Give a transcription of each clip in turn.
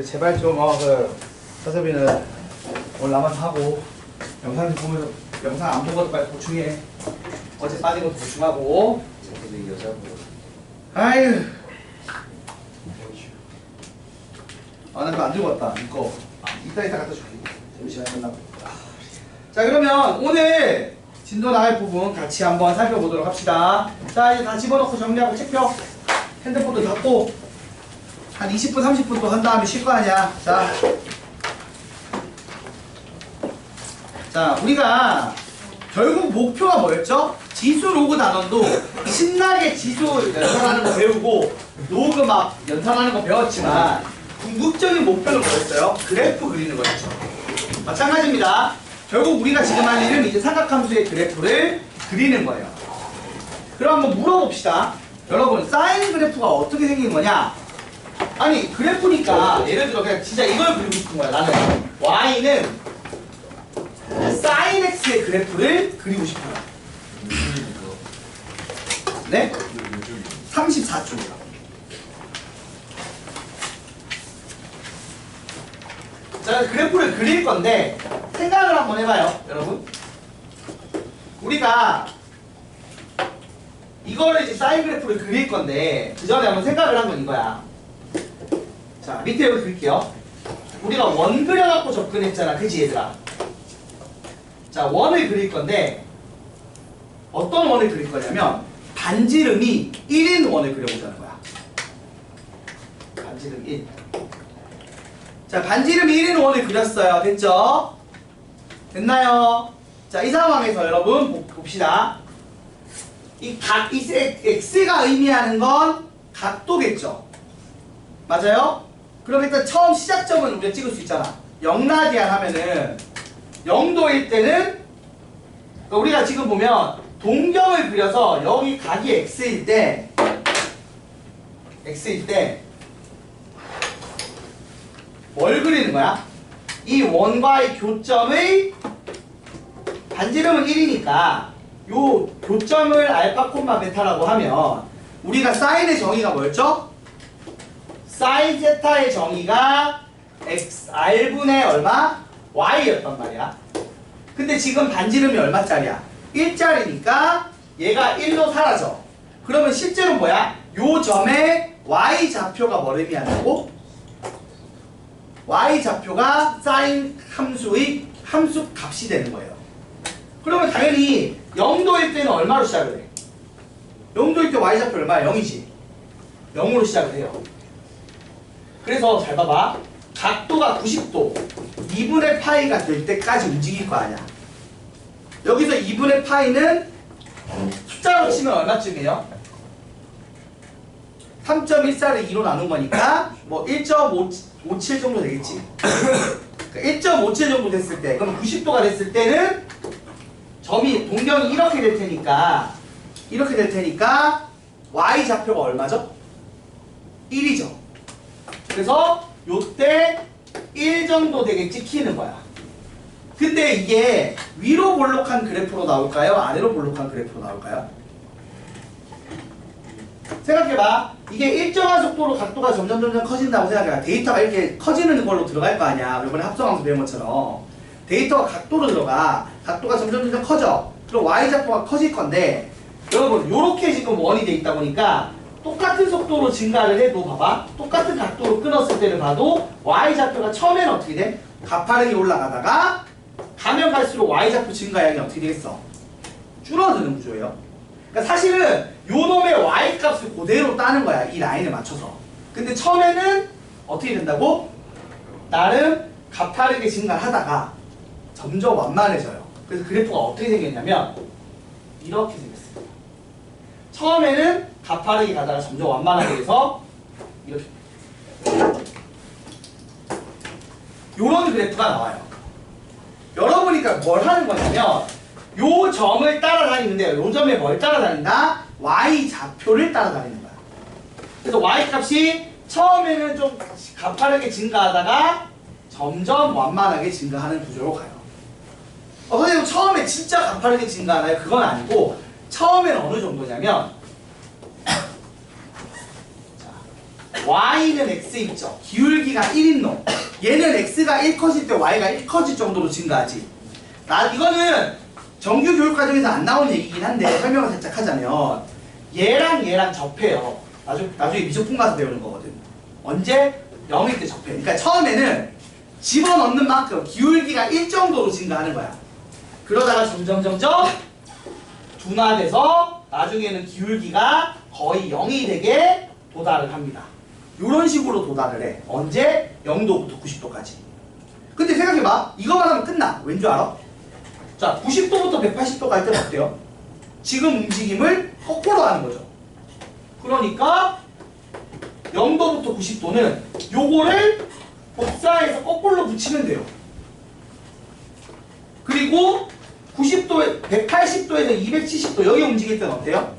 제발 좀 서섭이는 오늘 남아서 하고 영상 좀 보면서 영상 안 보고도 빨리 보충해. 어제 빠진 것도 보충하고. 근데 여자분 아유. 나 이거 안 들고 왔다. 이거 이따 갖다 줄게. 점심시간 끝나고. 자, 그러면 오늘 진도 나갈 부분 같이 한번 살펴보도록 합시다. 자, 이제 다 집어넣고 정리하고 책표 핸드폰도 닫고 한 20분 30분 또 한 다음에 쉴 거 아니야. 자, 우리가 결국 목표가 뭐였죠? 지수 로그 단원도 신나게 지수 연산하는 거 배우고 로그 막 연산하는 거 배웠지만 궁극적인 목표는 뭐였어요? 그래프 그리는 거였죠. 마찬가지입니다. 결국 우리가 지금 할 일은 이제 삼각함수의 그래프를 그리는 거예요. 그럼 한번 물어봅시다. 여러분, 사인 그래프가 어떻게 생긴 거냐? 아니, 그래프니까 예를 들어 그냥 진짜 이걸 그리고 싶은 거야. 나는 y는 sin x의 그래프를 그리고 싶어요. 네? 34초요. 자, 그래프를 그릴 건데 생각을 한번 해봐요, 여러분. 우리가 이거를 이제 사인 그래프를 그릴 건데 그 전에 한번 생각을 한 건 이거야. 자, 밑에 여기 그릴게요. 우리가 원 그려갖고 접근했잖아, 그치 얘들아? 자, 원을 그릴 건데 어떤 원을 그릴 거냐면 반지름이 1인 원을 그려보자는 거야. 반지름 1. 자, 반지름 1인 원을 그렸어요. 됐죠? 됐나요? 자, 이 상황에서 여러분 봅시다. 이 x가 의미하는 건 각도겠죠? 맞아요? 그럼 일단 처음 시작점은 우리가 찍을 수 있잖아. 0라디안 하면은 0도일 때는 그러니까 우리가 지금 보면 동경을 그려서 여기 각이 x일 때 뭘 그리는 거야? 이 원과의 교점의 반지름은 1이니까 요 교점을 알파 콤마 베타라고 하면 우리가 사인의 정의가 뭐였죠? 사인 세타의 정의가 r분의 얼마? y였단 말이야. 근데 지금 반지름이 얼마짜리야? 1짜리니까 얘가 1로 사라져. 그러면 실제로 뭐야? 요 점의 y좌표가 뭘 의미한다고? y좌표가 사인 함수의 함수 값이 되는 거예요. 그러면 당연히 0도일 때는 얼마로 시작을 해? 0도일 때 y좌표 얼마야? 0이지. 0으로 시작을 해요. 그래서 잘 봐봐. 각도가 90도 2분의 파이가 될 때까지 움직일 거 아니야. 여기서 2분의 파이는 숫자로 치면 얼마쯤이에요? 3.14를 2로 나눈 거니까 뭐 1.57 정도 되겠지. 1.57 정도 됐을 때, 그럼 90도가 됐을 때는 점이 동경이 이렇게 될 테니까 y 좌표가 얼마죠? 1이죠. 그래서 요때 1 정도 되게 찍히는 거야. 근데 이게 위로 볼록한 그래프로 나올까요? 아래로 볼록한 그래프로 나올까요? 생각해봐. 이게 일정한 속도로 각도가 점점 커진다고 생각해봐. 데이터가 이렇게 커지는 걸로 들어갈 거 아니야. 이번에 합성함수 배운 것처럼. 데이터가 각도로 들어가. 각도가 점점 커져. 그럼 y좌표가 커질 건데 여러분 요렇게 지금 원이 돼 있다 보니까 똑같은 속도로 증가를 해도 봐봐. 똑같은 각도로 끊었을 때를 봐도 y좌표가 처음에는 어떻게 돼? 가파르게 올라가다가 가면 갈수록 y좌표 증가량이 어떻게 되겠어? 줄어드는 구조예요. 그러니까 사실은 요 놈의 y값을 그대로 따는 거야. 이 라인에 맞춰서. 근데 처음에는 어떻게 된다고? 나름 가파르게 증가하다가 점점 완만해져요. 그래서 그래프가 어떻게 생겼냐면 이렇게 생겼어요. 처음에는 가파르게 가다가 점점 완만하게 돼서 이렇게 요런 그래프가 나와요. 여러분이 뭘 하는 거냐면 요 점을 따라다니는데요. 요 점에 뭘 따라다닌다? y좌표를 따라다니는 거야. 그래서 y값이 처음에는 좀 가파르게 증가하다가 점점 완만하게 증가하는 구조로 가요. 선생님 처음에 진짜 가파르게 증가하나요? 그건 아니고 처음에는 어느 정도냐면 자, y는 x 있죠. 기울기가 1인 놈. 얘는 x가 1 커질 때 y가 1 커질 정도로 증가하지. 이거는 정규 교육 과정에서 안 나온 얘기긴 한데 설명을 살짝 하자면 얘랑 접해요. 나중에 미적분 가서 배우는 거거든. 언제? 0일 때 접해. 그러니까 처음에는 집어넣는 만큼 기울기가 1 정도로 증가하는 거야. 그러다가 점점 둔화돼서 나중에는 기울기가 거의 0이 되게 도달을 합니다. 이런 식으로 도달을 해. 언제? 0도부터 90도까지. 근데 생각해봐. 이거만 하면 끝나. 왠 줄 알아? 자, 90도부터 180도 갈 때는 어때요? 지금 움직임을 거꾸로 하는 거죠. 그러니까 0도부터 90도는 요거를 복사해서 거꾸로 붙이면 돼요. 그리고 90도에 180도에서 270도 여기 움직일 때는 어때요?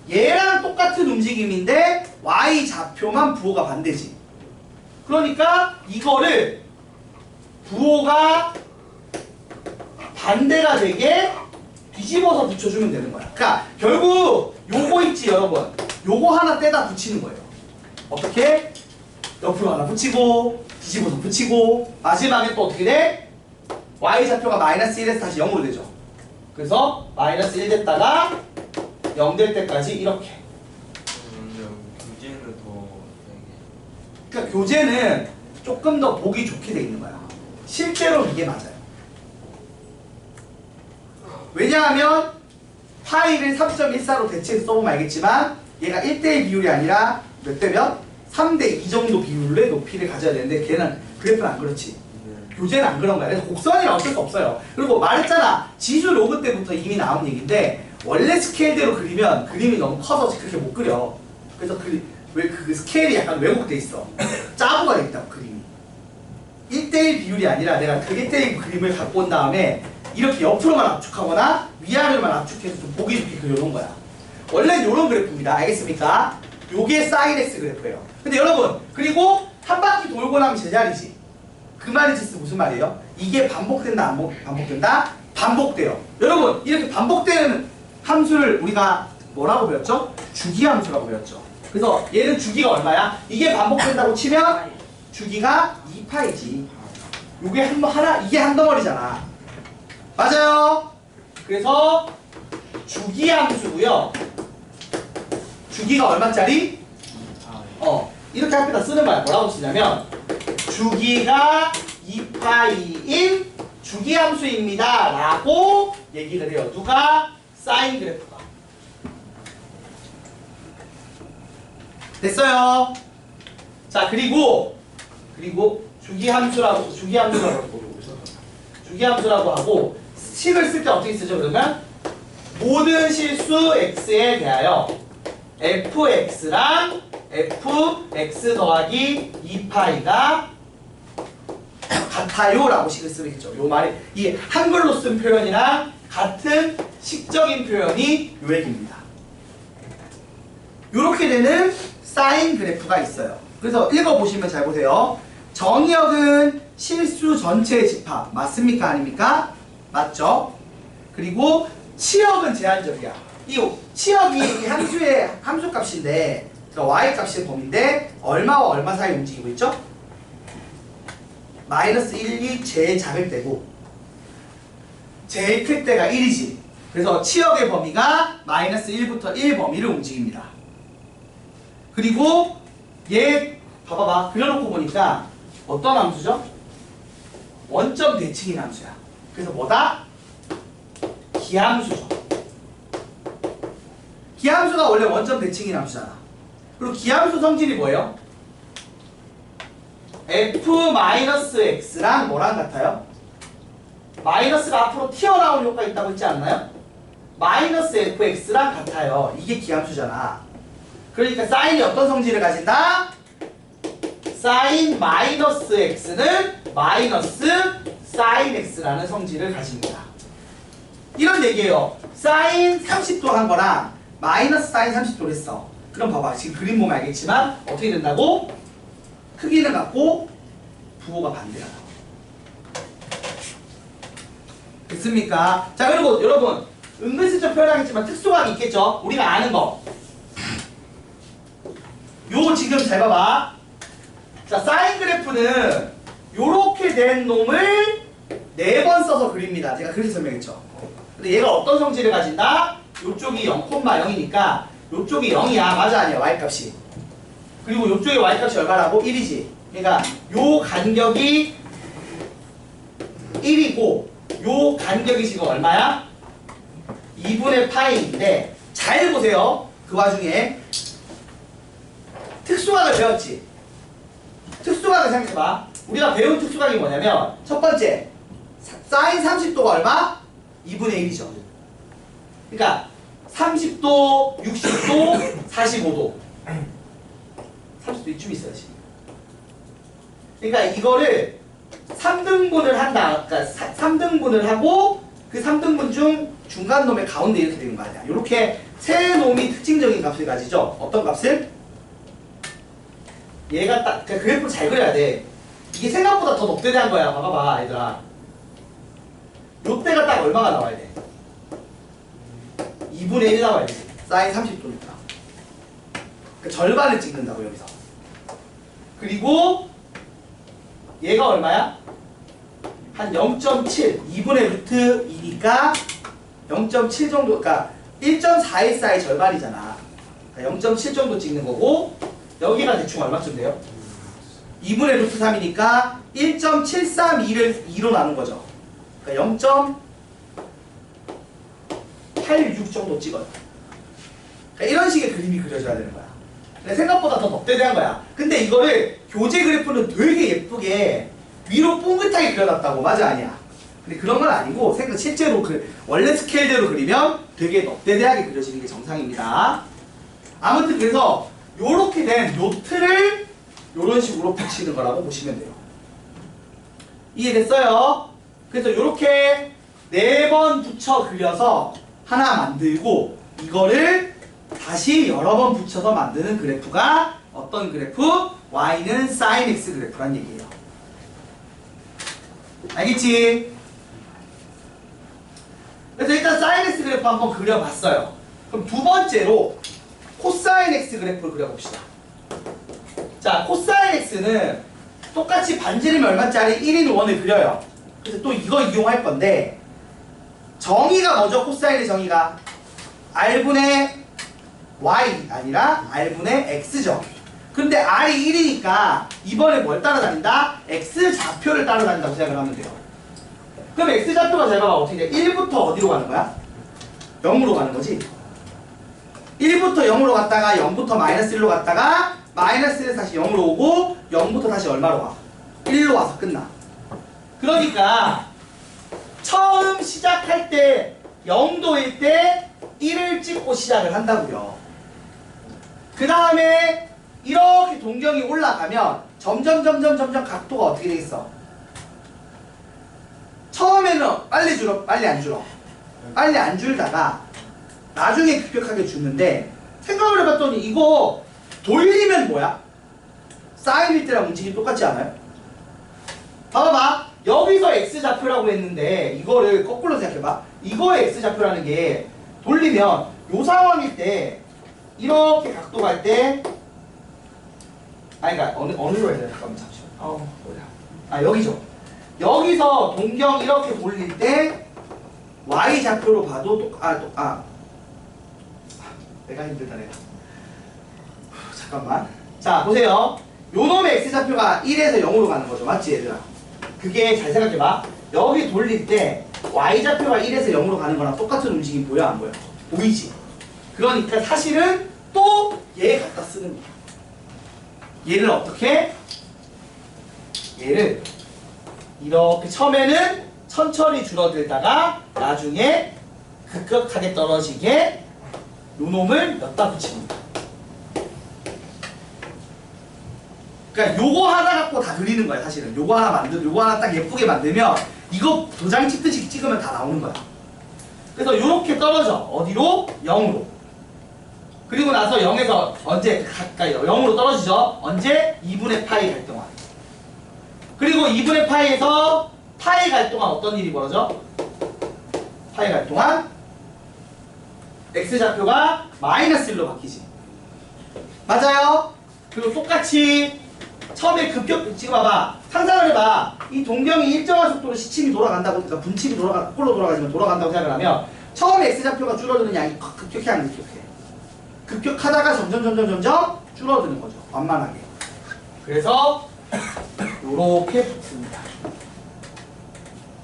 얘랑 똑같은 움직임인데 y 좌표만 부호가 반대지. 그러니까 이거를 부호가 반대가 되게 뒤집어서 붙여주면 되는 거야. 그러니까 결국 요거 있지 여러분. 요거 하나 떼다 붙이는 거예요. 어떻게? 옆으로 하나 붙이고 뒤집어서 붙이고 마지막에 또 어떻게 돼? y좌표가 마이너스 1에서 다시 0으로 되죠. 그래서 마이너스 1 됐다가 0 될 때까지 이렇게. 교재는 더 그러니까 교재는 조금 더 보기 좋게 돼 있는 거야. 실제로 이게 맞아요. 왜냐하면 파이를 3.14로 대체해서 써보면 알겠지만 얘가 1대1 비율이 아니라 몇 대 몇? 3대2 정도 비율의 높이를 가져야 되는데 걔는 그래프는 안 그렇지. 교재는 안 그런 거야. 그래서 곡선이라 어쩔 수 없어요. 그리고 말했잖아. 지수 로그 때부터 이미 나온 얘기인데 원래 스케일대로 그리면 그림이 너무 커서 그렇게 못 그려. 그래서 왜 그 스케일이 약간 왜곡돼 있어. 짜부가 돼 있다고 그림이. 1대1 비율이 아니라 내가 그 1대1 그림을 갖고 온 다음에 이렇게 옆으로만 압축하거나 위아래로만 압축해서 좀 보기 좋게 그려놓은 거야. 원래는 이런 그래프입니다. 알겠습니까? 요게 사인 X 그래프예요. 근데 여러분 그리고 한 바퀴 돌고 나면 제자리지. 그 말이 진짜 무슨 말이에요? 이게 반복된다 안 반복된다? 반복돼요. 여러분 이렇게 반복되는 함수를 우리가 뭐라고 배웠죠? 주기함수라고 배웠죠. 그래서 얘는 주기가 얼마야? 이게 반복된다고 치면 주기가 2파이지. 요게 이게 한 덩어리잖아. 맞아요. 그래서 주기함수고요. 주기가 얼마짜리? 이렇게 앞에다 쓰는 말 뭐라고 쓰냐면 주기가 2파이인 주기함수입니다 라고 얘기를 해요. 누가? 사인 그래프가. 됐어요. 자 그리고 주기함수라고 하고 식을 쓸 때 어떻게 쓰죠? 그러면 모든 실수 x에 대하여 fx랑 fx 더하기 2파이가 같아요 라고 식을 쓰겠죠. 요 말이 이 한글로 쓴 표현이랑 같은 식적인 표현이 요 얘기입니다. 요렇게 되는 사인 그래프가 있어요. 그래서 읽어보시면 잘 보세요. 정의역은 실수 전체의 집합 맞습니까? 아닙니까? 맞죠? 그리고 치역은 제한적이야. 이 치역이 함수의 함수값인데 y값의 범위인데 얼마와 얼마 사이 움직이고 있죠? 마이너스 1이 제일 작을 때고 제일 클 때가 1이지. 그래서 치역의 범위가 마이너스 1부터 1 범위를 움직입니다. 그리고 얘 봐봐봐. 그려놓고 보니까 어떤 함수죠? 원점 대칭인 함수야. 그래서 뭐다? 기함수죠. 기함수가 원래 원점 대칭인 함수잖아. 그리고 기함수 성질이 뭐예요? f-x랑 뭐랑 같아요? 마이너스가 앞으로 튀어나오는 효과가 있다고 했지 않나요? 마이너스 fx랑 같아요. 이게 기함수잖아. 그러니까 사인이 어떤 성질을 가진다? 사인 마이너스 x는 마이너스 사인 x라는 성질을 가집니다. 이런 얘기예요. 사인 30도 한 거랑 마이너스 사인 30도를 했어. 그럼 봐봐. 지금 그림 보면 알겠지만 어떻게 된다고? 크기는 같고 부호가 반대가 나와. 됐습니까? 자 그리고 여러분 은근슬쩍 표현하겠지만 특수각이 있겠죠? 우리가 아는 거. 요 지금 잘 봐봐. 자, 사인 그래프는 요렇게 된 놈을 4번 써서 그립니다. 제가 그렇게 설명했죠. 근데 얘가 어떤 성질을 가진다? 요쪽이 0,0이니까 요쪽이 0이야. 맞아 아니야? y값이. 그리고 요쪽의 y값이 얼마라고? 1이지. 그러니까 요 간격이 1이고 요 간격이 지금 얼마야? 2분의 파이인데 잘 보세요. 그 와중에 특수각을 배웠지. 특수각을 생각해봐. 우리가 배운 특수각이 뭐냐면 첫 번째 사인 30도가 얼마? 2분의 1이죠. 그러니까 30도, 60도, 45도 30도 이쯤 있어야지. 그러니까 이거를 3등분을 한다. 그러니까 3등분을 하고 그 3등분 중 중간 놈의 가운데 이렇게 되는 거 아니야. 이렇게 세 놈이 특징적인 값을 가지죠. 어떤 값을? 얘가 딱 그래프를 잘 그려야 돼. 이게 생각보다 더 넉대대한 거야. 봐봐봐 얘들아. 요때가 딱 얼마가 나와야 돼? 2분의 1 나와야 돼. 사인 30도니까. 그러니까 절반을 찍는다고 여기서. 그리고 얘가 얼마야? 한 0.7 2분의 루트 2니까 0.7 정도, 그러니까 1.414의 절반이잖아. 그러니까 0.7 정도 찍는 거고 여기가 대충 얼마쯤 돼요? 2분의 루트 3이니까 1.732를 2로 나눈 거죠. 그러니까 0.86 정도 찍어요. 그러니까 이런 식의 그림이 그려져야 되는 거야. 근데 생각보다 더 넉대대한 거야. 근데 이거를 교재 그래프는 되게 예쁘게 위로 뽕긋하게 그려놨다고. 맞아 아니야? 근데 그런 건 아니고 실제로 원래 스케일대로 그리면 되게 넉대대하게 그려지는 게 정상입니다. 아무튼 그래서 요렇게 된 요 틀을 요런 식으로 붙이는 거라고 보시면 돼요. 이해됐어요? 그래서 요렇게 4번 붙여 그려서 하나 만들고 이거를 다시 여러 번 붙여서 만드는 그래프가 어떤 그래프? y는 sin x 그래프란 얘기예요. 알겠지? 그래서 일단 sin x 그래프 한번 그려봤어요. 그럼 두 번째로 코사인 x 그래프를 그려봅시다. 자, 코사인 x는 똑같이 반지름이 얼마짜리 1인 1을 그려요. 그래서 또 이거 이용할 건데 정의가 뭐죠? 코사인의 정의가 r분의 y 아니라 r분의 x죠. 근데 r이 1이니까 이번에 뭘 따라다닌다? x좌표를 따라다닌다고 생각을 하면 돼요. 그럼 x좌표가 잘 봐봐. 어떻게 돼? 1부터 어디로 가는 거야? 0으로 가는 거지. 1부터 0으로 갔다가 0부터 마이너스 1로 갔다가 마이너스 1에서 다시 0으로 오고 0부터 다시 얼마로 와? 1로 와서 끝나. 그러니까 처음 시작할 때 0도일 때 1을 찍고 시작을 한다고요. 그 다음에 이렇게 동경이 올라가면 점점 각도가 어떻게 되겠어? 처음에는 빨리 줄어? 빨리 안 줄어? 빨리 안 줄다가 나중에 급격하게 줄는데 생각을 해봤더니 이거 돌리면 뭐야? 사인일 때랑 움직임이 똑같지 않아요? 봐봐. 여기서 x좌표라고 했는데 이거를 거꾸로 생각해봐. 이거의 x좌표라는 게 돌리면 요 상황일 때 이렇게 각도가 할 때 그러니까 어느로 해야 돼? 잠깐만 잠시만. 뭐야? 여기죠. 여기서 동경 이렇게 돌릴 때 y좌표로 봐도 내가 힘들다 내가. 잠깐만. 자 보세요. 요놈의 x좌표가 1에서 0으로 가는 거죠. 맞지 얘들아? 그게 잘 생각해봐. 여기 돌릴 때 y좌표가 1에서 0으로 가는 거랑 똑같은 움직임 보여 안 보여? 보이지? 그러니까 사실은 또 얘 갖다 쓰는 거야. 얘를 어떻게? 얘를 이렇게 처음에는 천천히 줄어들다가 나중에 급격하게 떨어지게 요놈을 엿다 붙이는 거야. 그러니까 요거 하나 갖고 다 그리는 거야. 사실은 요거 하나 딱 예쁘게 만들면 이거 도장 찍듯이 찍으면 다 나오는 거야. 그래서 요렇게 떨어져. 어디로? 0으로. 그리고 나서 0에서 언제 가까이 0으로 떨어지죠. 언제? 2분의 파이 갈 동안. 그리고 2분의 파이에서 파이 갈 동안 어떤 일이 벌어져? 파이 갈 동안 x좌표가 마이너스 1로 바뀌지. 맞아요? 그리고 똑같이 처음에 급격 지금 봐봐. 상상을 해봐. 이 동경이 일정한 속도로 시침이 돌아간다고, 그러니까 분침이 꼴로 돌아가지만 돌아간다고 생각을 하면 처음에 x좌표가 줄어드는 양이 급격해 안 급격해? 급격하다가 점점 줄어드는 거죠. 완만하게. 그래서 요렇게 붙습니다.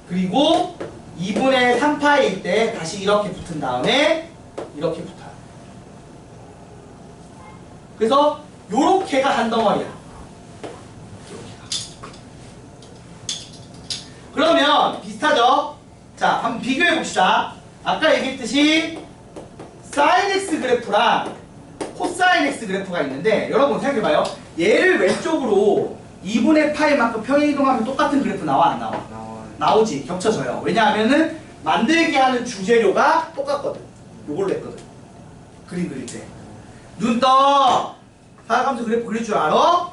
그리고 2분의 3파일 때 다시 이렇게 붙은 다음에 이렇게 붙어요. 그래서 요렇게가 한 덩어리야. 그러면 비슷하죠? 자, 한번 비교해 봅시다. 아까 얘기했듯이 sin x 그래프랑 코사인 x 그래프가 있는데 여러분 생각해봐요. 얘를 왼쪽으로 2분의 파이만큼 평행이동하면 똑같은 그래프 나와 안 나와? 나오지. 겹쳐져요. 왜냐하면은 만들게 하는 주재료가 똑같거든. 요걸로 했거든. 그림 그릴 때. 눈 떠! 사각함수 그래프 그릴 줄 알아?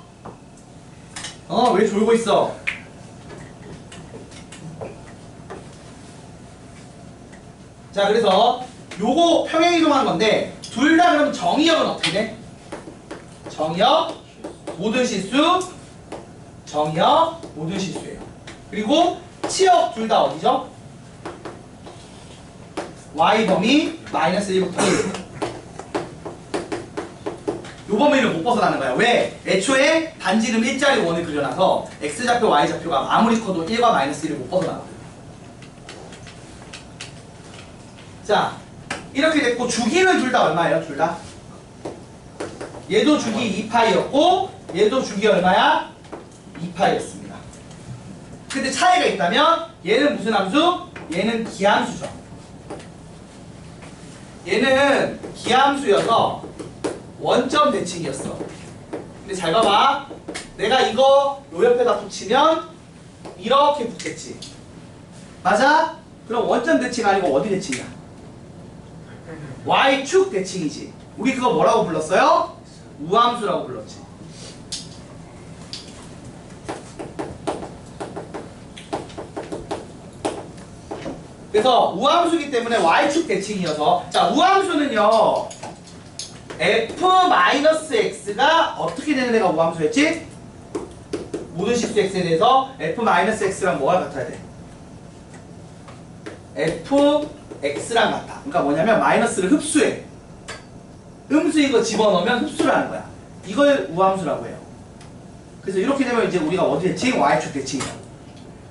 왜 졸고 있어? 자, 그래서 요거 평행이동하는 건데 둘 다 그럼 정의역은 어떻게 돼? 정의역 모든 실수 정의역 모든 실수예요. 그리고 치역 둘 다 어디죠? y 범위 마이너스 1부터 1. 요 범위를 못 벗어나는 거야. 왜? 애초에 반지름 일자리 원을 그려놔서 x좌표 y좌표가 아무리 커도 1과 마이너스 1을 못 벗어나거든. 자, 이렇게 됐고 주기는 둘 다 얼마예요? 둘 다? 얘도 주기 2파이였고 얘도 주기 얼마야? 2파이였습니다. 근데 차이가 있다면 얘는 무슨 함수? 얘는 기함수죠. 얘는 기함수여서 원점 대칭이었어. 근데 잘 봐봐. 내가 이거 요 옆에다 붙이면 이렇게 붙겠지. 맞아? 그럼 원점 대칭 아니고 어디 대칭이야? Y축 대칭이지. 우리 그거 뭐라고 불렀어요? 우함수라고 불렀지. 그래서 우함수기 때문에 Y축 대칭이어서 자, 우함수는요 F-X가 어떻게 되는 애가 우함수였지? 모든 실수 X에 대해서 F-X랑 뭐가 같아야 돼? Fx랑 같아. 그러니까 뭐냐면 마이너스를 흡수해. 음수인 거 집어넣으면 흡수를 하는 거야. 이걸 우함수라고 해요. 그래서 이렇게 되면 이제 우리가 어디 대칭? Y축 대칭이야.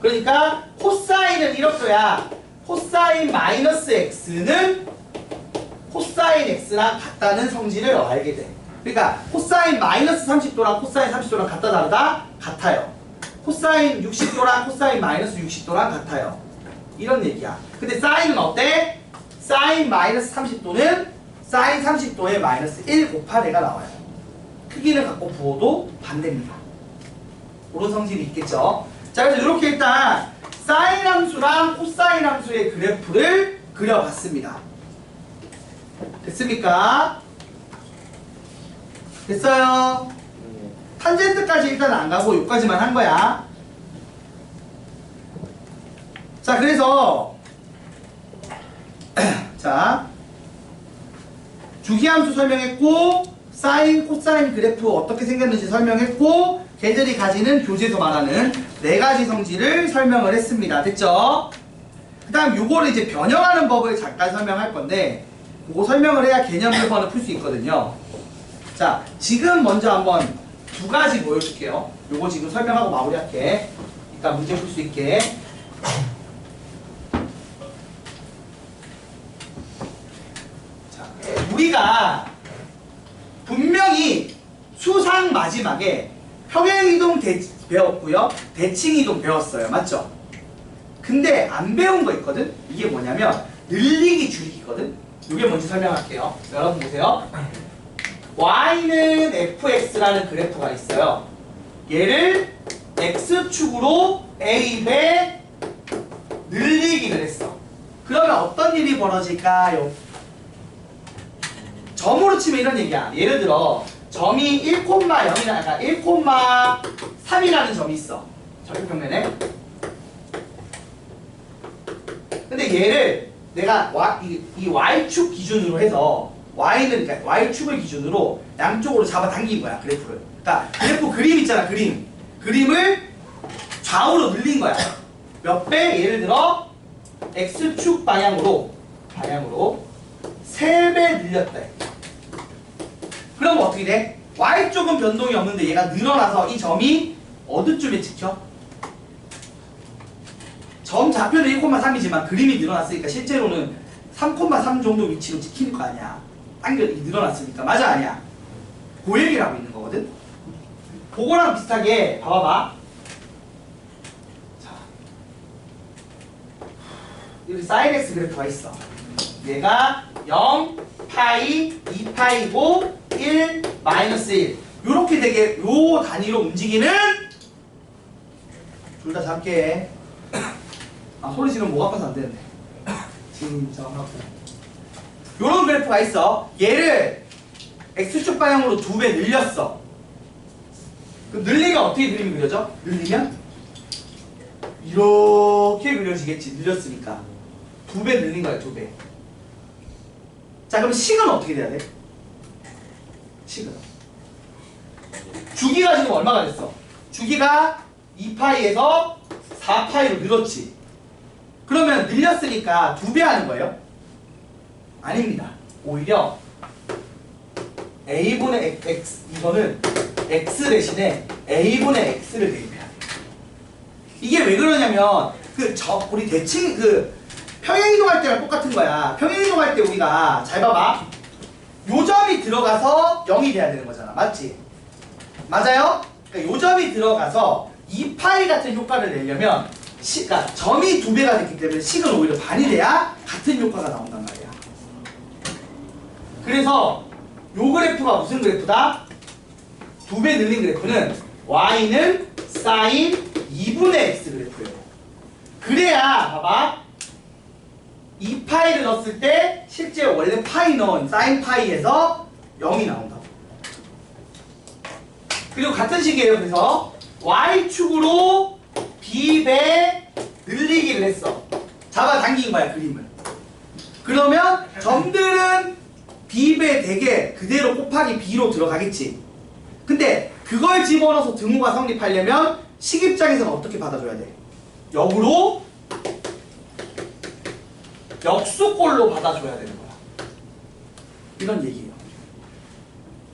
그러니까 코사인은 이렇게야. 코사인 마이너스 X는 코사인 X랑 같다는 성질을 알게 돼. 그러니까 코사인 마이너스 30도랑 코사인 30도랑 같다 다르다? 같아요. 코사인 60도랑 코사인 마이너스 60도랑 같아요. 이런 얘기야. 근데 사인은 어때? 사인 마이너스 30도는 사인 30도에 마이너스 1 곱하기가 나와요. 크기를 갖고 부어도 반대입니다. 그런 성질이 있겠죠. 자, 그래서 이렇게 일단 사인 함수랑 코사인 함수의 그래프를 그려봤습니다. 됐습니까? 됐어요? 탄젠트까지 일단 안 가고 여기까지만 한 거야. 자, 그래서 자, 주기함수 설명했고 사인, 코사인 그래프 어떻게 생겼는지 설명했고 걔들이 가지는 교재에서 말하는 4가지 성질을 설명을 했습니다. 됐죠? 그 다음 요거를 이제 변형하는 법을 잠깐 설명할 건데 그거 설명을 해야 개념 표본을 풀 수 있거든요. 자, 지금 먼저 한번 2가지 보여줄게요. 요거 지금 설명하고 마무리할게. 이따 문제 풀 수 있게. 자, 우리가 분명히 수상 마지막에 평행이동 배웠고요. 대칭이동 배웠어요. 맞죠? 근데 안 배운 거 있거든? 이게 뭐냐면 늘리기 줄이기거든? 이게 뭔지 설명할게요. 여러분 보세요. Y는 fx라는 그래프가 있어요. 얘를 x축으로 A배 늘리기를 했어. 그러면 어떤 일이 벌어질까요? 점으로 치면 이런 얘기야. 예를 들어 점이 1,0이나 1,3이라는 점이 있어. 절표평면에. 근데 얘를 내가 이 Y축 기준으로 해서 Y는 그러니까 Y축을 기준으로 양쪽으로 잡아당긴 거야, 그래프를. 그러니까 그래프 그림 있잖아, 그림. 그림을 좌우로 늘린 거야. 몇 배? 예를 들어 x축 방향으로 3배 늘렸다. 그럼 어떻게 돼? y쪽은 변동이 없는데 얘가 늘어나서 이 점이 어느 쯤에 찍혀? 점 좌표는 1,3이지만 그림이 늘어났으니까 실제로는 3,3 정도 위치로 찍힐 거 아니야. 당겨 늘어났으니까. 맞아, 아니야? 그 얘기를 하고 있는 거거든. 그거랑 비슷하게 봐봐봐. 자, 여기 사인 x 그래프가 있어. 얘가 0, 파이, 2파이고 1, 마이너스 1 요렇게 되게 요 단위로 움직이는 둘 다 작게 아 소리 지르면 목 아파서 안 되는데 진짜 아파. 요런 그래프가 있어. 얘를 x축 방향으로 2배 늘렸어. 그 늘리면 어떻게 그림이 그려져? 늘리면 이렇게 그려지겠지. 늘렸으니까 2배 늘린 거야. 2배. 자 그럼 식은 어떻게 돼야 돼? 식은 주기가 지금 얼마가 됐어? 주기가 2파이에서 4파이로 늘었지. 그러면 늘렸으니까 2배 하는 거예요? 아닙니다. 오히려 a분의 x 이거는 x 대신에 a분의 x를 대입해야 돼. 이게 왜 그러냐면 우리 대칭 평행이동할 때랑 똑같은 거야. 평행이동할 때 우리가 잘 봐봐. 요 점이 들어가서 0이 돼야 되는 거잖아. 맞지? 맞아요? 그러니까 요 점이 들어가서 2파이 같은 효과를 내려면 그러니까 점이 2배가 됐기 때문에 식은 오히려 반이 돼야 같은 효과가 나온단 말이야. 그래서 요 그래프가 무슨 그래프다? 2배 늘린 그래프는 y는 sin 2분의 x 그래프예요. 그래야 봐봐. 2파이를 넣었을 때 실제 원래 파이 넣은 sin 파이에서 0이 나온다고. 그리고 같은 식이에요. 그래서 y축으로 b배 늘리기를 했어. 잡아당긴 거야 그림을. 그러면 점들은 b배 대개 그대로 곱하기 b로 들어가겠지. 근데 그걸 집어넣어서 등호가 성립하려면 식 입장에서는 어떻게 받아줘야 돼? 역으로 역수꼴로 받아줘야 되는 거야. 이런 얘기예요.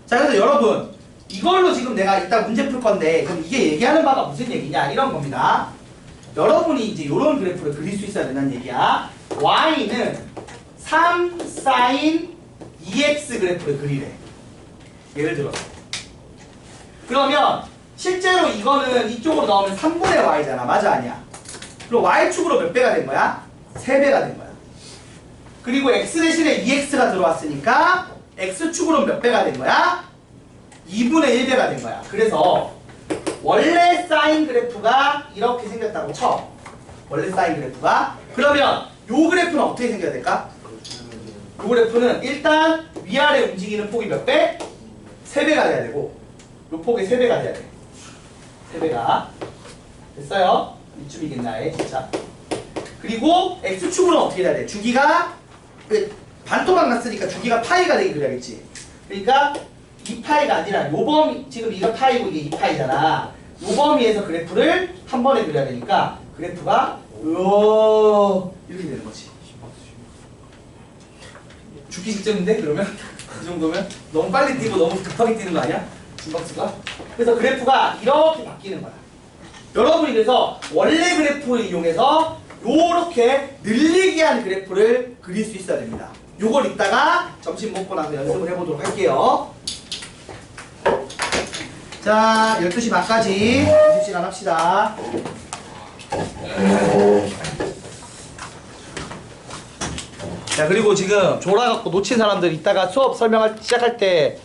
자 그래서 여러분 이걸로 지금 내가 이따 문제 풀 건데 그럼 이게 얘기하는 바가 무슨 얘기냐 이런 겁니다. 여러분이 이제 이런 그래프를 그릴 수 있어야 된다는 얘기야. y는 3 sin 2x 그래프를 그리래. 예를 들어서 그러면 실제로 이거는 이쪽으로 넣으면 3분의 y잖아. 맞아 아니야? 그럼 y축으로 몇 배가 된 거야? 3배가 된 거야. 그리고 x 대신에 2x가 들어왔으니까 x축으로 몇 배가 된 거야? 2분의 1배가 된 거야. 그래서 원래 사인 그래프가 이렇게 생겼다고 쳐. 원래 사인 그래프가. 그러면 요 그래프는 어떻게 생겨야 될까? 요 그래프는 일단 위아래 움직이는 폭이 몇 배? 3배가 돼야 되고 요 폭이 3배가 돼야 돼. 3배가. 됐어요? 이쯤이겠나 진짜. 그리고 x축으로는 어떻게 돼야 돼? 주기가 반토막 났으니까 주기가 파이가 되게 그려야겠지. 그러니까 2파이가 아니라 요 범위 지금 이거 파이고 이게 2파이잖아. 요 범위에서 그래프를 한 번에 그려야 되니까 그래프가 이렇게 되는 거지. 죽기 직전인데 그러면 이 정도면 너무 빨리 뛰고 너무 급하게 뛰는 거 아니야? 심박수가? 그래서 그래프가 이렇게 바뀌는 거야. 여러분이 그래서 원래 그래프를 이용해서 요렇게 늘리게 한 그래프를 그릴 수 있어야 됩니다. 요걸 이따가 점심 먹고 나서 연습을 해보도록 할게요. 자, 12시 반까지 20시간 합시다. 자, 그리고 지금 졸아갖고 놓친 사람들 이따가 수업 시작할 때